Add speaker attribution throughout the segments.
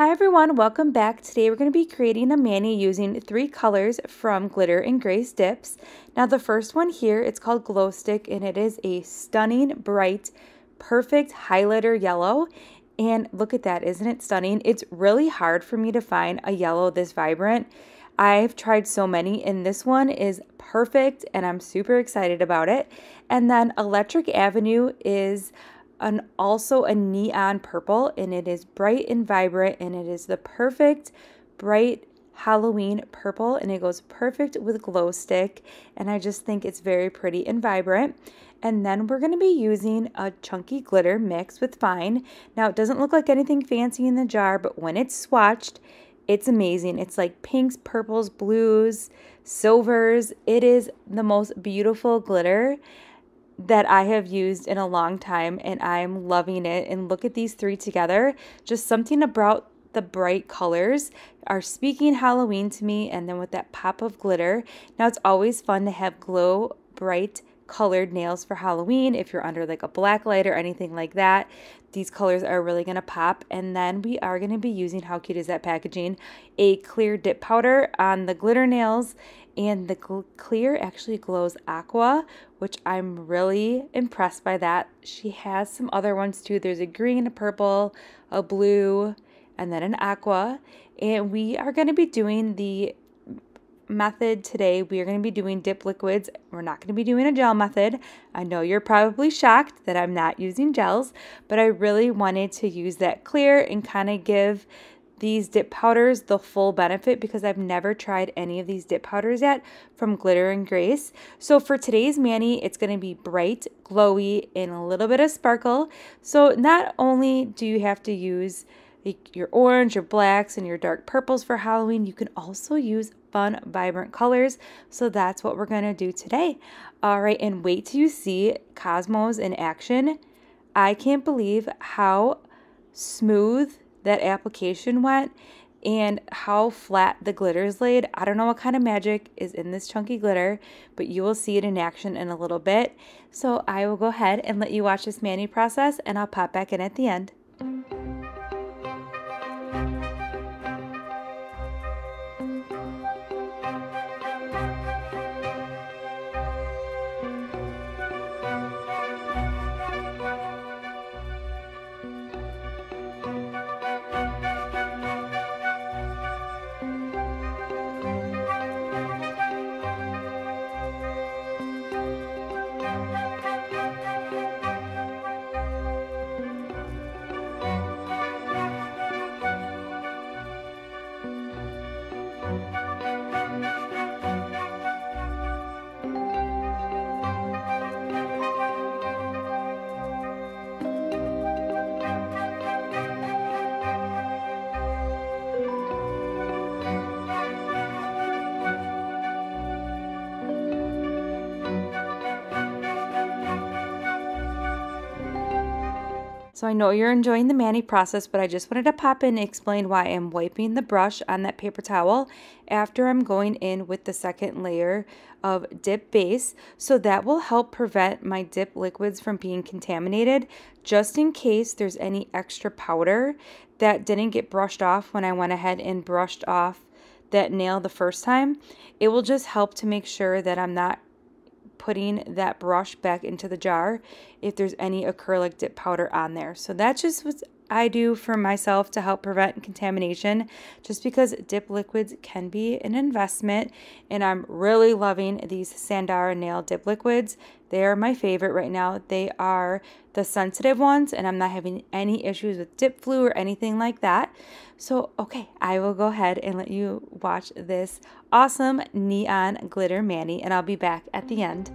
Speaker 1: Hi everyone, welcome back. Today we're going to be creating a mani using 3 colors from Glitter and Grace dips. Now the first one here, it's called Glow Stick, and it is a stunning, bright, perfect highlighter yellow. And look at that, isn't it stunning? It's really hard for me to find a yellow this vibrant. I've tried so many, and this one is perfect, and I'm super excited about it. And then Electric Avenue is also a neon purple, and it is bright and vibrant, and it is the perfect bright Halloween purple, and it goes perfect with Glow Stick, and I just think it's very pretty and vibrant. And then we're going to be using a chunky glitter mixed with fine. Now it doesn't look like anything fancy in the jar, but when it's swatched, it's amazing. It's like pinks, purples, blues, silvers. It is the most beautiful glitter that I have used in a long time, and I'm loving it. And look at these 3 together. Just something about the bright colors are speaking Halloween to me, and then with that pop of glitter. Now it's always fun to have glow bright colored nails for Halloween if you're under like a black light or anything like that. These colors are really going to pop. And then we are going to be using, how cute is that packaging, a clear dip powder on the glitter nails, and the clear actually glows aqua, which I'm really impressed by that. She has some other ones too. There's a green, a purple, a blue, and then an aqua. And we are going to be doing the method today. We are going to be doing dip liquids. We're not going to be doing a gel method. I know you're probably shocked that I'm not using gels, but I really wanted to use that clear and kind of give these dip powders the full benefit, because I've never tried any of these dip powders yet from Glitter and Grace. So for today's mani, it's going to be bright, glowy, and a little bit of sparkle. So not only do you have to use your orange, your blacks, and your dark purples for Halloween, you can also use fun, vibrant colors. So that's what we're going to do today. All right, and wait till you see Cosmos in action. I can't believe how smooth that application went and how flat the glitter is laid. I don't know what kind of magic is in this chunky glitter, but you will see it in action in a little bit. So I will go ahead and let you watch this mani process, and I'll pop back in at the end. So I know you're enjoying the mani process, but I just wanted to pop in and explain why I'm wiping the brush on that paper towel after I'm going in with the second layer of dip base. So that will help prevent my dip liquids from being contaminated, just in case there's any extra powder that didn't get brushed off when I went ahead and brushed off that nail the first time. It will just help to make sure that I'm not putting that brush back into the jar if there's any acrylic dip powder on there. So that's just what I do for myself to help prevent contamination, just because dip liquids can be an investment, and I'm really loving these Sundara Nail dip liquids. They are my favorite right now. They are the sensitive ones, and I'm not having any issues with dip flu or anything like that. So, okay, I will go ahead and let you watch this awesome neon glitter mani, and I'll be back at the end.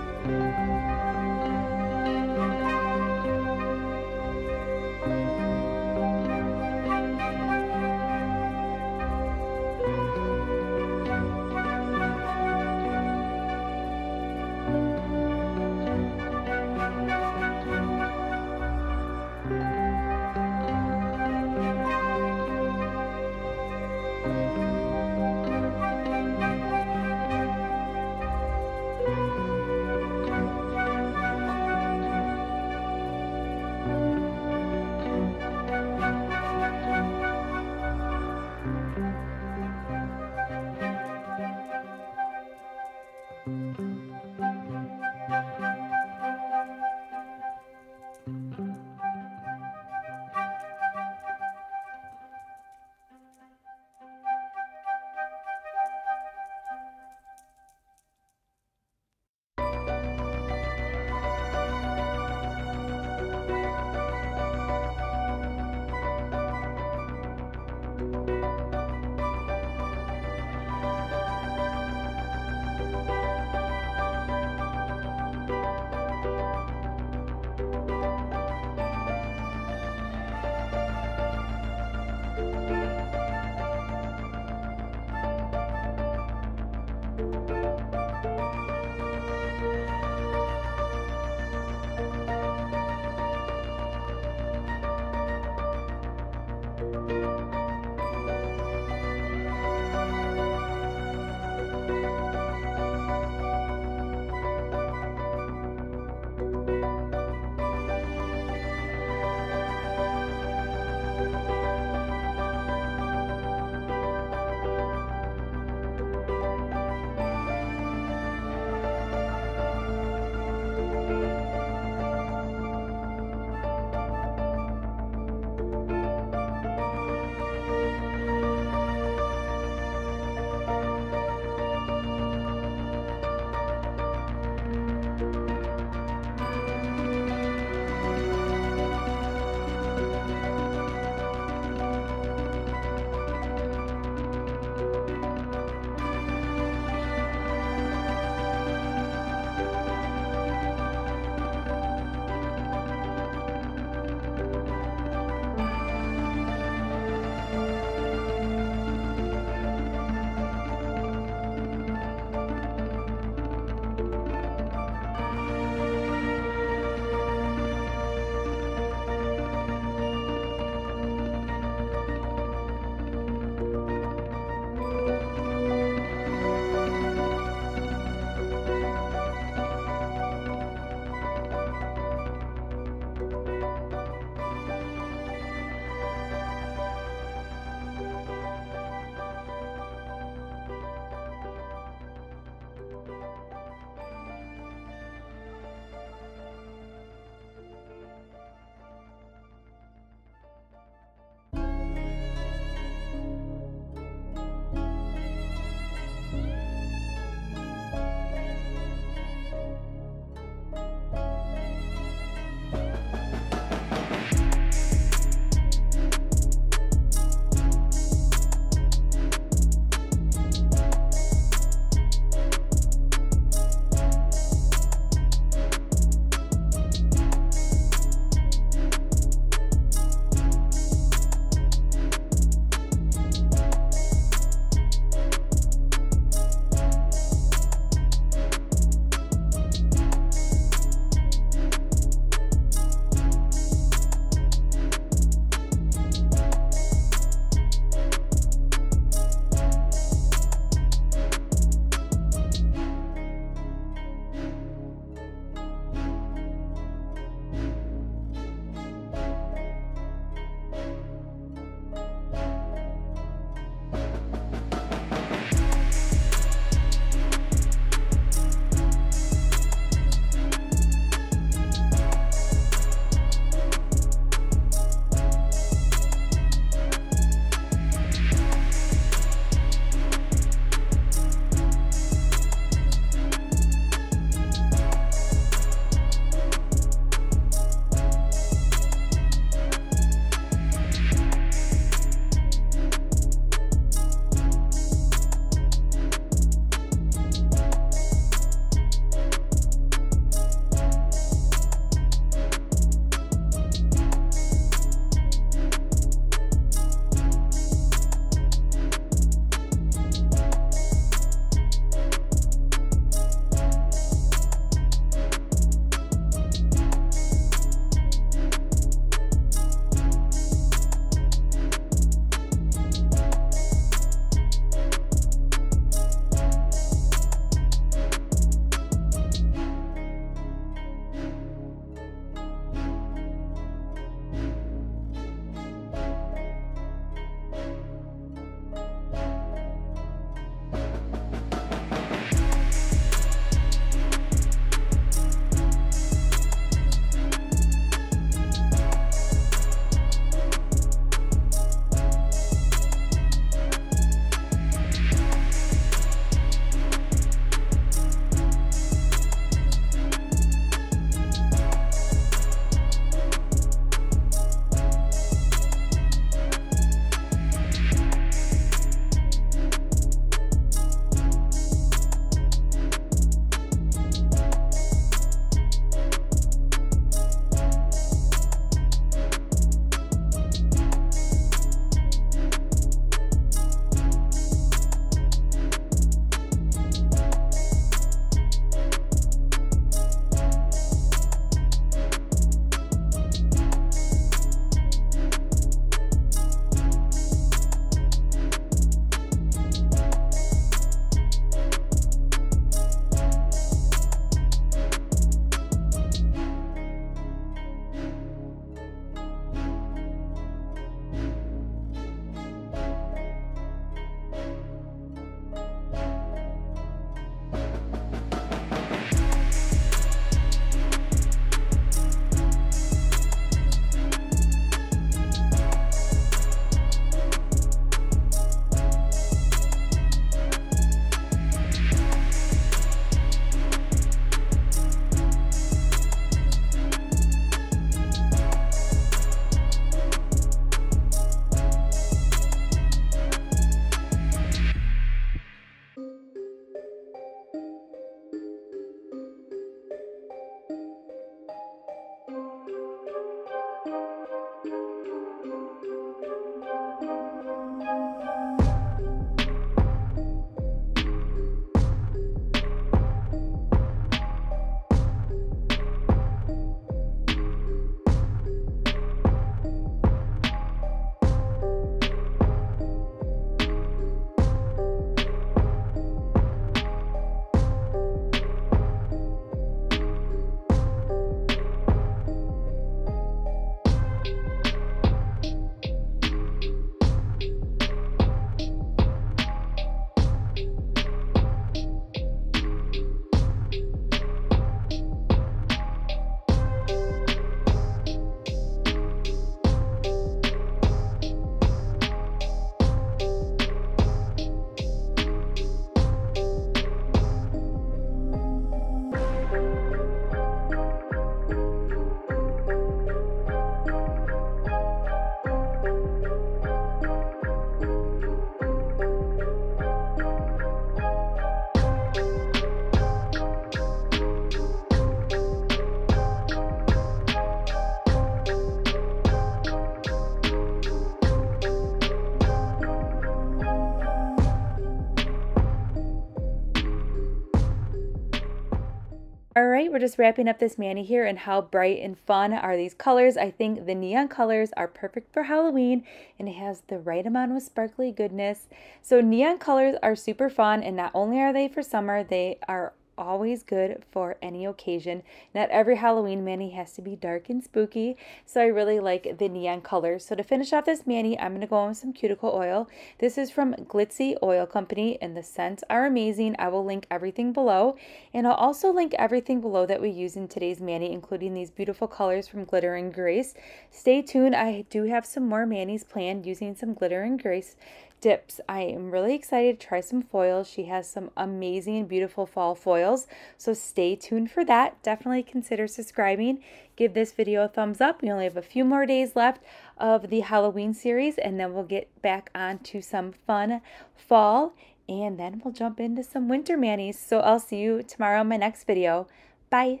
Speaker 1: All right, we're just wrapping up this mani here, and how bright and fun are these colors. I think the neon colors are perfect for Halloween, and it has the right amount of sparkly goodness. So neon colors are super fun, and not only are they for summer, they are always good for any occasion. Not every Halloween mani has to be dark and spooky, so I really like the neon colors. So to finish off this mani, I'm going to go on with some cuticle oil. This is from Glitzy Oil Company, and the scents are amazing. I will link everything below, and I'll also link everything below that we use in today's mani, including these beautiful colors from Glitter and Grace. Stay tuned. I do have some more manis planned using some Glitter and Grace dips. I am really excited to try some foils. She has some amazing, beautiful fall foils, so stay tuned for that. Definitely consider subscribing. Give this video a thumbs up. We only have a few more days left of the Halloween series, and then we'll get back on to some fun fall, and then we'll jump into some winter manis. So I'll see you tomorrow in my next video. Bye.